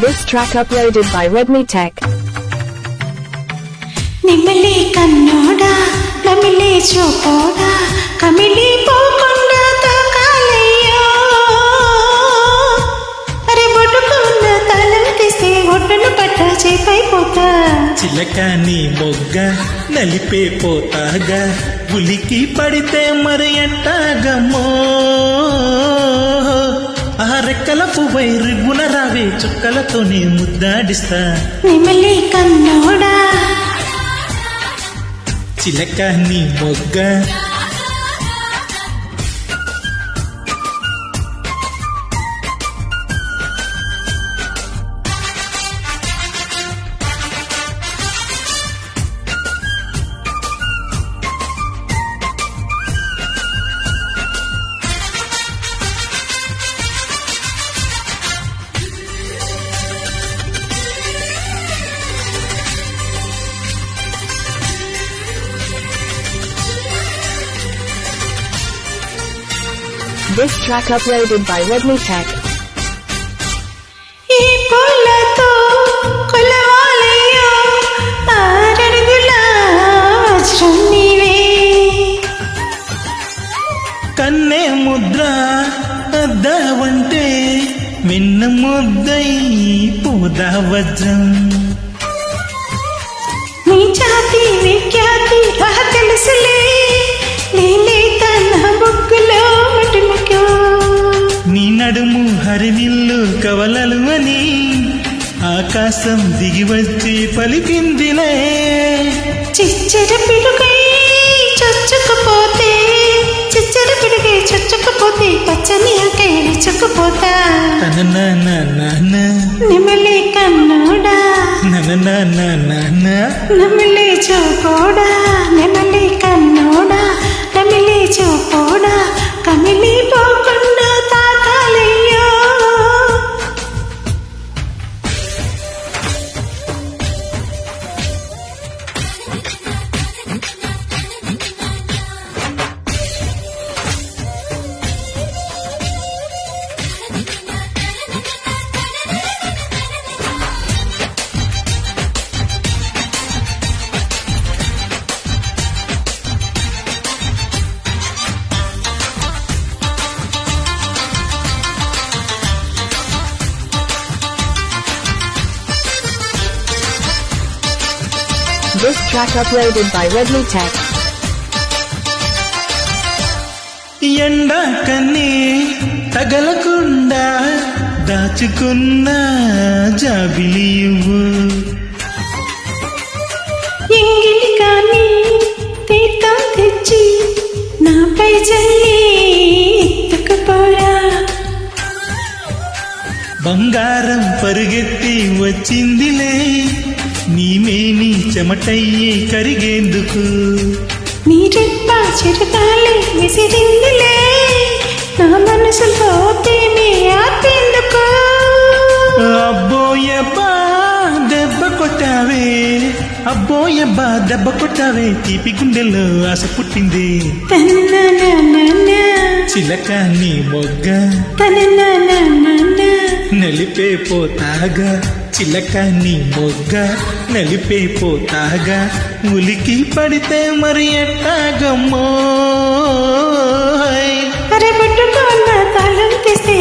This track uploaded by Redmi Tech. నిమ్మలి కన్నోడా నమిలి చూపోడా కమిలి పోకుండా తాకాలయ్యో అరే బొట్టుకున్న తాళం తీస్తే ఒడ్డును పట్ట చేపైపోతా చిలక నీ మొగ్గ నలిపే పోతాగా ఉలికి పడితే మరి ఎట్టాగమ్మో ఆ రెక్కల పువ్వై రివ్వున రావే చుక్కలతోనే ముద్దాడిస్తా నిమ్మలి కన్నోడా చిలక నీ మొగ్గ This track uploaded by Redmi Tech. ఈ పూలతో కొలవాలయ్యో ఆరడుగుల వజ్రం నీవే కన్నే ముద్ర అద్దావంటే వెన్న ముద్దై పోదా వజ్రం నీ జాతి విఖ్యాతి తెలుసులే నీలే తన బొగ్గులో మటుముకో నీ నడుము హరినిల్లు కవలలు అని ఆకాశం దిగి వచ్చి పలికిందిలే చిచ్చర పిడుగై చొచ్చుకుపోతే చిచ్చర పిడుగై చొచ్చుకుపోతే పచ్చని ఆకై విచ్చుకుపోతా తన నిమ్మలి కన్నోడా నమిలి చూపోడా నెమలి కన్నోడా నమిలి చూపోడా కమిలి పోకుండా తాకాలయ్యో This track uploaded by Redmi Tech. ఎండా కన్నీ తగలకుండా దాచుకున్న జాబిలియువు ఎంగిలి కానీ తీర్థం తెచ్చి నాపై చల్లి ఎత్తుకుపోరా బంగారం పరుగెత్తి వచ్చిందిలే నీమేని చెమటయ్యి కరిగేందుకు నీ రెప్ప చిరకాలి విసిరిందిలే నా మనసులో తేమి ఆపేందుకు అబ్బోయబ్బా దెబ్బ కొట్టావే అబ్బోయబ్బా దెబ్బ కొట్టావే తీపి గుండెల్లో ఆశ పుట్టింది తననననన చిలక నీ మొగ్గ తననననన నలిపే పోతాగా చిలక నీ మొగ్గ నలిపే పోతాగా ఉలికి పడితే మరి ఎట్టాగమ్మో అరే పట్టుకున్న తాళం తీస్తే